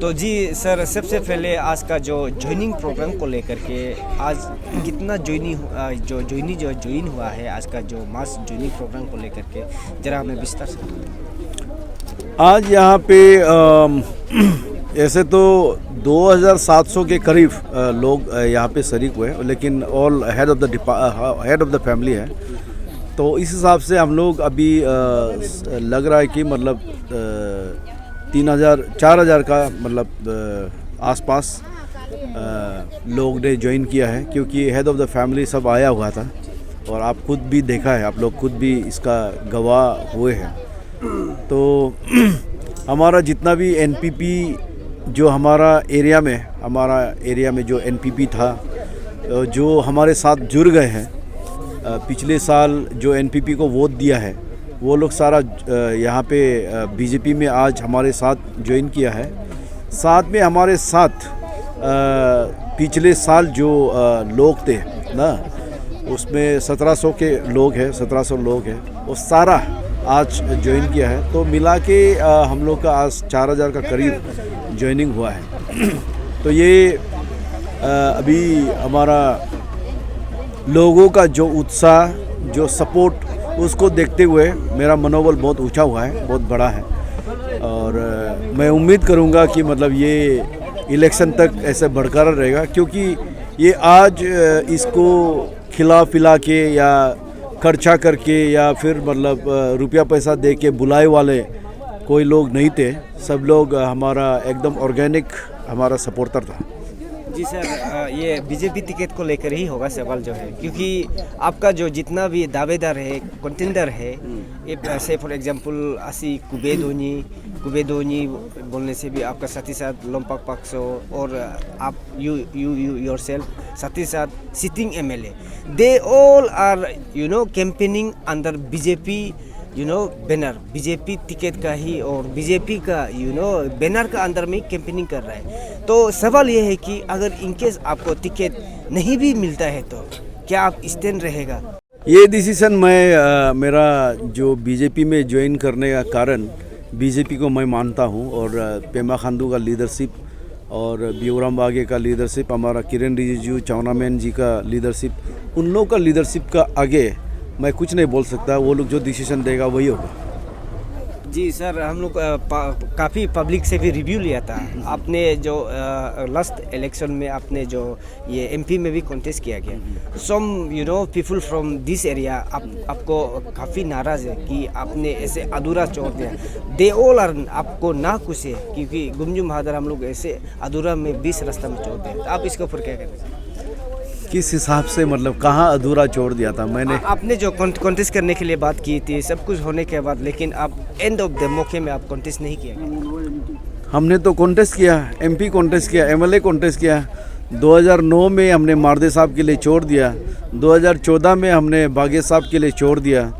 तो जी सर, सबसे पहले आज का जो ज्वाइनिंग प्रोग्राम को लेकर के आज कितना ज्वाइन हुआ है, आज का जो मास ज्वाइनिंग प्रोग्राम को लेकर के जरा हमें विस्तार से आज यहाँ पे ऐसे तो 2700 के करीब लोग यहाँ पे शरीक हुए, लेकिन all head of the family है। तो इस हिसाब से हम लोग अभी लग रहा है कि मतलब 4,000 का मतलब आसपास लोग ने ज्वाइन किया है, क्योंकि हेड ऑफ द फैमिली सब आया हुआ था और आप खुद भी देखा है, आप लोग खुद भी इसका गवाह हुए हैं। तो हमारा जितना भी एनपीपी जो हमारा एरिया में जो एनपीपी था, जो हमारे साथ जुड़ गए हैं, पिछले साल जो एनपीपी को वोट दिया है, वो लोग सारा यहाँ पे बीजेपी में आज हमारे साथ ज्वाइन किया है। साथ में हमारे साथ पिछले साल जो लोग थे ना, उसमें 1700 के लोग हैं, 1700 लोग हैं, वो सारा आज ज्वाइन किया है। तो मिला के हम लोग का आज 4,000 का करीब ज्वाइनिंग हुआ है। तो ये अभी हमारा लोगों का जो उत्साह, जो सपोर्ट, उसको देखते हुए मेरा मनोबल बहुत ऊंचा हुआ है, बहुत बड़ा है। और मैं उम्मीद करूंगा कि मतलब ये इलेक्शन तक ऐसे बरकरार रहेगा, क्योंकि ये आज इसको खिला पिला के या खर्चा करके या फिर मतलब रुपया पैसा दे के बुलाए वाले कोई लोग नहीं थे। सब लोग हमारा एकदम ऑर्गेनिक हमारा सपोर्टर था। जी सर, ये बीजेपी टिकट को लेकर ही होगा सवाल जो है, क्योंकि आपका जो जितना भी दावेदार है, कंटेंडर है, से फॉर एग्जांपल आसी कुबेदोनी बोलने से भी आपका साथ ही साथ लोम्पाक पाक्सो और आप यू योरसेल्फ, साथ ही साथ sitting MLA, they all are campaigning under BJP banner, BJP ticket का ही और बीजेपी का बैनर का अंदर में कैंपेनिंग कर रहा है। तो सवाल ये है कि अगर इनकेस आपको टिकट नहीं भी मिलता है तो क्या आप स्टैंड रहेगा? ये डिसीजन मैं मेरा जो बीजेपी में ज्वाइन करने का कारण, बीजेपी को मैं मानता हूँ, और पेमा खांडू का लीडरशिप और बियोराम बागे का लीडरशिप, हमारा किरण रिजिजू, चावनामैन जी का लीडरशिप, उन लोगों का लीडरशिप का आगे मैं कुछ नहीं बोल सकता। वो लोग जो डिसीजन देगा वही होगा। जी सर, हम लोग काफ़ी पब्लिक से भी रिव्यू लिया था। आपने जो लास्ट इलेक्शन में आपने जो ये एमपी में भी कॉन्टेस्ट किया गया, some people from this area आपको काफ़ी नाराज़ है कि आपने ऐसे अधूरा छोड़ दिया। दे ऑल आर आपको ना खुश है, क्योंकि गुमजुम हादर हम लोग ऐसे अधूरा में 20 रास्ता में छोड़ दिया। तो आप इसके ऊपर क्या कहते हैं? किस हिसाब से, मतलब कहाँ अधूरा छोड़ दिया था मैंने? आपने जो कॉन्टेस्ट करने के लिए बात की थी, सब कुछ होने के बाद, लेकिन आप एंड ऑफ द मौके में आप कॉन्टेस्ट नहीं किया। हमने तो कॉन्टेस्ट किया, एमपी कॉन्टेस्ट किया, एमएलए कॉन्टेस्ट किया। 2009 में हमने मारदे साहब के लिए छोड़ दिया, 2014 में हमने बागे साहब के लिए छोड़ दिया।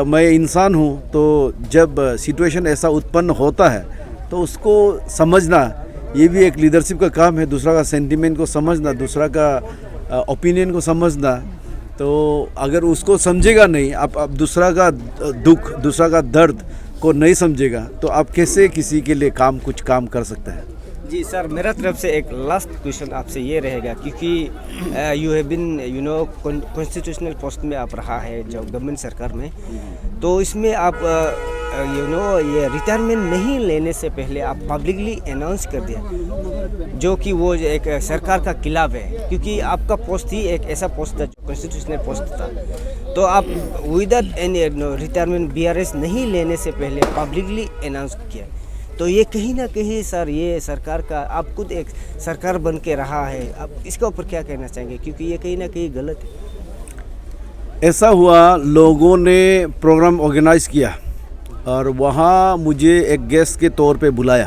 मैं इंसान हूँ, तो जब सिचुएशन ऐसा उत्पन्न होता है तो उसको समझना ये भी एक लीडरशिप का काम है। दूसरा का सेंटिमेंट को समझना, दूसरा का ओपिनियन को समझना। तो अगर उसको समझेगा नहीं, आप दूसरा का दुख, दूसरा का दर्द को नहीं समझेगा, तो आप कैसे किसी के लिए कुछ काम कर सकते हैं? जी सर, मेरा तरफ से एक लास्ट क्वेश्चन आपसे ये रहेगा, क्योंकि you have been constitutional post में आप रहा है जो गवर्नमेंट सरकार में, तो इसमें आप ये रिटायरमेंट नहीं लेने से पहले आप पब्लिकली अनाउंस कर दिया, जो कि वो एक सरकार का खिलाफ है, क्योंकि आपका पोस्ट ही एक ऐसा पोस्ट था जो कॉन्स्टिट्यूशनल पोस्ट था। तो आप विदाउट एनी रिटायरमेंट बीआरएस नहीं लेने से पहले पब्लिकली अनाउंस किया, तो ये कहीं ना कहीं सर, ये सरकार का, आप खुद एक सरकार बन के रहा है, आप इसके ऊपर क्या कहना चाहेंगे? क्योंकि ये कहीं ना कहीं गलत है। ऐसा हुआ, लोगों ने प्रोग्राम ऑर्गेनाइज किया और वहाँ मुझे एक गेस्ट के तौर पे बुला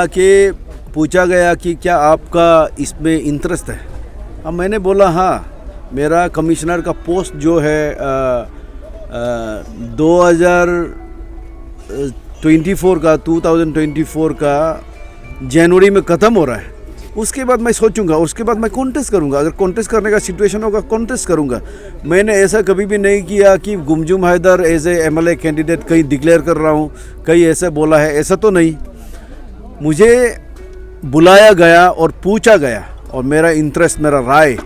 के पूछा गया कि क्या आपका इसमें इंटरेस्ट है। अब मैंने बोला हाँ, मेरा कमिश्नर का पोस्ट जो है 2024 का जनवरी में ख़त्म हो रहा है। उसके बाद मैं सोचूंगा, उसके बाद मैं कॉन्टेस्ट करूंगा। अगर कॉन्टेस्ट करने का सिचुएशन होगा कॉन्टेस्ट करूंगा। मैंने ऐसा कभी भी नहीं किया कि गुमजुम Haidar as a MLA candidate कहीं डिक्लेयर कर रहा हूँ, कहीं ऐसे बोला है, ऐसा तो नहीं। मुझे बुलाया गया और पूछा गया और मेरा इंटरेस्ट, मेरा राय,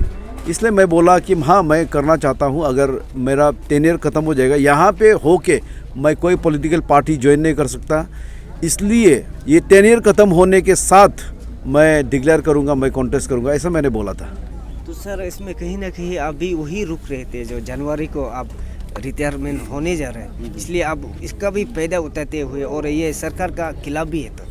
इसलिए मैं बोला कि हाँ मैं करना चाहता हूँ। अगर मेरा टेन्योर ख़त्म हो जाएगा यहाँ पे होके मैं कोई पॉलिटिकल पार्टी ज्वाइन नहीं कर सकता, इसलिए ये टेन्योर ख़त्म होने के साथ मैं डिक्लेयर करूँगा, मैं कॉन्टेस्ट करूँगा, ऐसा मैंने बोला था। तो सर इसमें कहीं ना कहीं आप भी वही रुक रहे थे जो जनवरी को आप रिटायरमेंट होने जा रहे हैं, इसलिए आप इसका भी फायदा उठाते हुए, और ये सरकार का खिलाफ भी है। तो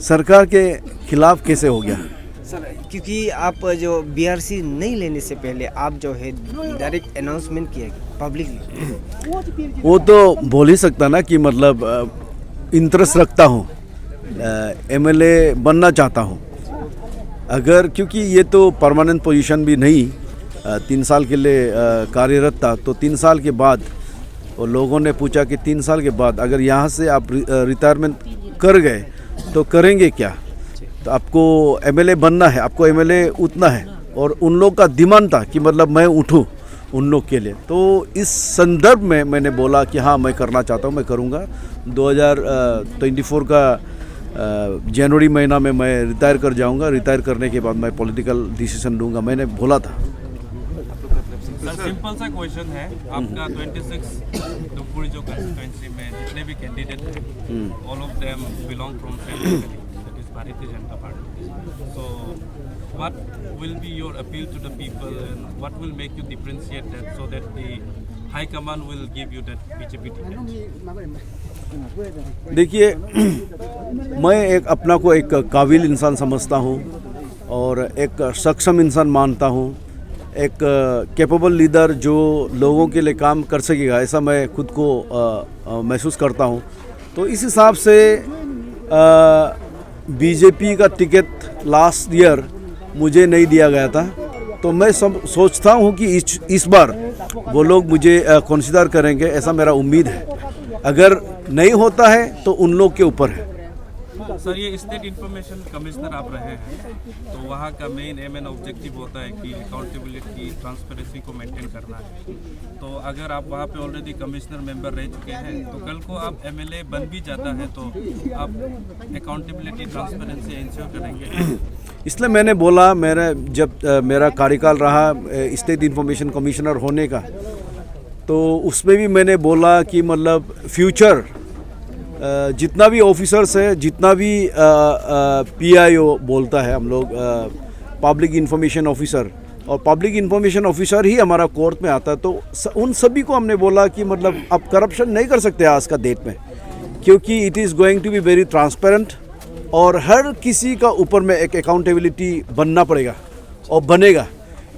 सरकार के खिलाफ कैसे हो गया सर, क्योंकि आप जो BRC नहीं लेने से पहले आप जो है डायरेक्ट अनाउंसमेंट किया पब्लिकली, वो तो बोल ही सकता ना कि मतलब इंटरेस्ट रखता हूँ, MLA बनना चाहता हूँ। अगर क्योंकि ये तो परमानेंट पोजीशन भी नहीं, 3 साल के लिए कार्यरत था, तो 3 साल के बाद और लोगों ने पूछा कि 3 साल के बाद अगर यहाँ से आप रिटायरमेंट कर गए तो करेंगे क्या। तो आपको MLA बनना है, आपको MLA उठना है, और उन लोग का डिमांड था कि मतलब मैं उठूँ उन लोग के लिए। तो इस संदर्भ में मैंने बोला कि हाँ मैं करना चाहता हूँ, मैं करूँगा। 2024 का जनवरी महीना में मैं रिटायर कर जाऊँगा। रिटायर करने के बाद मैं पॉलिटिकल डिसीजन लूँगा, मैंने बोला था। सर सिंपल सा क्वेश्चन है, आपका 26 दुमपुरी जो कंस्टिट्यूएंसी में जितने भी कैंडिडेट हैं, all of them belong from same that is Bharatiya Janata party. So what will be your appeal to the people and what will make you differentiate that so that the high command will give you that BJP ticket? देखिए, मैं एक अपना को एक काबिल इंसान समझता हूँ और एक सक्षम इंसान मानता हूँ, एक कैपेबल लीडर जो लोगों के लिए काम कर सकेगा, ऐसा मैं खुद को महसूस करता हूँ। तो इस हिसाब से BJP का टिकट लास्ट ईयर मुझे नहीं दिया गया था, तो मैं सोचता हूँ कि इस बार वो लोग मुझे कंसीडर करेंगे, ऐसा मेरा उम्मीद है। अगर नहीं होता है तो उन लोग के ऊपर है। सर ये स्टेट इंफॉर्मेशन कमिश्नर आप रहे हैं, तो वहाँ का मेन एम एंड ऑब्जेक्टिव होता है कि अकाउंटेबिलिटी, ट्रांसपेरेंसी को मेंटेन करना है। तो अगर आप वहाँ पे ऑलरेडी कमिश्नर मेंबर रह चुके हैं, तो कल को आप MLA बन भी जाता है तो आप अकाउंटेबिलिटी, ट्रांसपेरेंसी इंश्योर करेंगे। इसलिए मैंने बोला, जब मेरा कार्यकाल रहा स्टेट इंफॉर्मेशन कमिश्नर होने का, तो उसमें भी मैंने बोला कि मतलब फ्यूचर जितना भी ऑफिसर्स है, जितना भी PIO बोलता है हम लोग, पब्लिक इंफॉर्मेशन ऑफिसर, और पब्लिक इंफॉर्मेशन ऑफिसर ही हमारा कोर्ट में आता है, तो उन सभी को हमने बोला कि मतलब आप करप्शन नहीं कर सकते आज का डेट में, क्योंकि it is going to be very transparent, और हर किसी का ऊपर में एक अकाउंटेबिलिटी बनना पड़ेगा और बनेगा,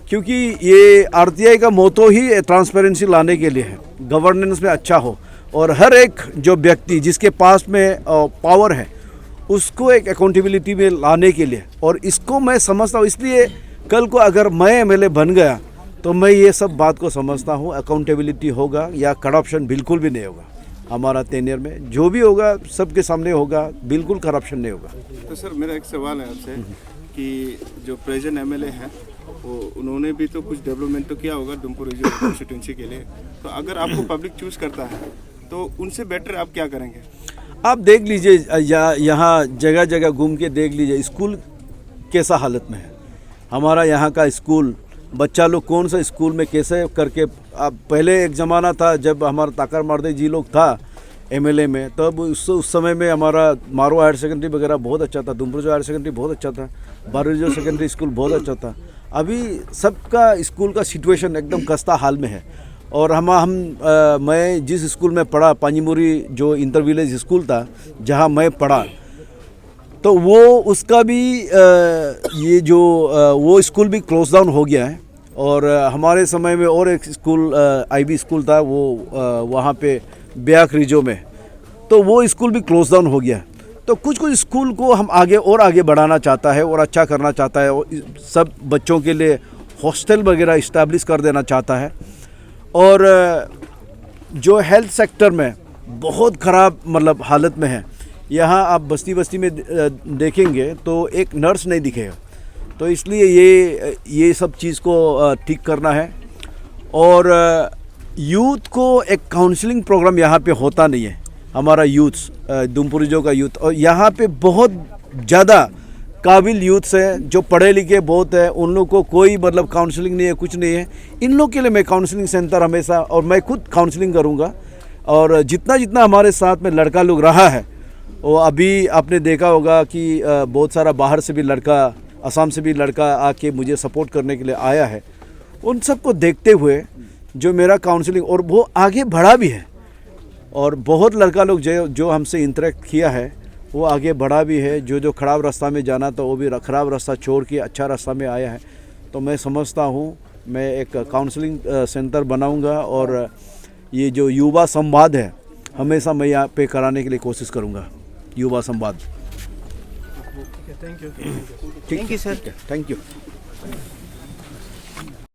क्योंकि ये RTI का मोटो ही ट्रांसपेरेंसी लाने के लिए है, गवर्नेंस में अच्छा हो, और हर एक जो व्यक्ति जिसके पास में पावर है उसको एक अकाउंटेबिलिटी में लाने के लिए। और इसको मैं समझता हूँ, इसलिए कल को अगर मैं MLA बन गया तो मैं ये सब बात को समझता हूँ, अकाउंटेबिलिटी होगा या करप्शन बिल्कुल भी नहीं होगा। हमारा टेन्योर में जो भी होगा सबके सामने होगा, बिल्कुल करप्शन नहीं होगा। तो सर मेरा एक सवाल है आपसे कि जो प्रेजेंट MLA हैं वो उन्होंने भी तो कुछ डेवलपमेंट तो किया होगा दुमपुर रीजनल कॉन्स्टिट्यूंसी के लिए, तो अगर आपको पब्लिक चूज़ करता है तो उनसे बेटर आप क्या करेंगे? आप देख लीजिए, यहाँ जगह जगह घूम के देख लीजिए स्कूल कैसा हालत में है। हमारा यहाँ का स्कूल, बच्चा लोग कौन सा स्कूल में कैसे करके, अब पहले एक ज़माना था जब हमारा ताकर मारदे जी लोग था MLA में, तब उस समय में हमारा मारो हायर सेकेंडरी वगैरह बहुत अच्छा था, दुमपुर हायर सेकेंडरी बहुत अच्छा था, बारूजो सेकेंडरी स्कूल बहुत अच्छा था। अभी सबका स्कूल का सिचुएशन एकदम खस्ता हाल में है। और मैं जिस स्कूल में पढ़ा, पानीमुरी जो इंटर विलेज स्कूल था जहाँ मैं पढ़ा, तो वो उसका भी ये जो वो स्कूल भी क्लोज डाउन हो गया है। और हमारे समय में और एक स्कूल IB स्कूल था, वो वहाँ पे ब्याक रिजो में, तो वो स्कूल भी क्लोज डाउन हो गया। तो कुछ स्कूल को हम आगे बढ़ाना चाहता है और अच्छा करना चाहता है, और सब बच्चों के लिए हॉस्टल वगैरह इस्टेब्लिश कर देना चाहता है। और जो हेल्थ सेक्टर में बहुत ख़राब मतलब हालत में है, यहाँ आप बस्ती बस्ती में देखेंगे तो एक नर्स नहीं दिखेगा। तो इसलिए ये सब चीज़ को ठीक करना है। और यूथ को एक काउंसलिंग प्रोग्राम यहाँ पे होता नहीं है। हमारा यूथ दुमपुरिजो का यूथ, और यहाँ पे बहुत ज़्यादा काबिल यूथ्स है जो पढ़े लिखे बहुत है, उन लोग को कोई मतलब काउंसलिंग नहीं है, कुछ नहीं है। इन लोग के लिए मैं काउंसलिंग सेंटर हमेशा, और मैं खुद काउंसलिंग करूँगा। और जितना जितना हमारे साथ में लड़का लोग रहा है, वो अभी आपने देखा होगा कि बहुत सारा बाहर से भी लड़का, असम से भी लड़का आके मुझे सपोर्ट करने के लिए आया है। उन सबको देखते हुए जो मेरा काउंसलिंग, और वो आगे बढ़ा भी है, और बहुत लड़का लोग जो हमसे इंटरेक्ट किया है वो आगे बढ़ा भी है। जो ख़राब रास्ता में जाना था वो भी ख़राब रास्ता छोड़ के अच्छा रास्ता में आया है। तो मैं समझता हूँ मैं एक काउंसलिंग सेंटर बनाऊँगा, और ये जो युवा संवाद है हमेशा मैं यहाँ पे कराने के लिए कोशिश करूँगा, युवा संवाद। Thank you sir. Thank you.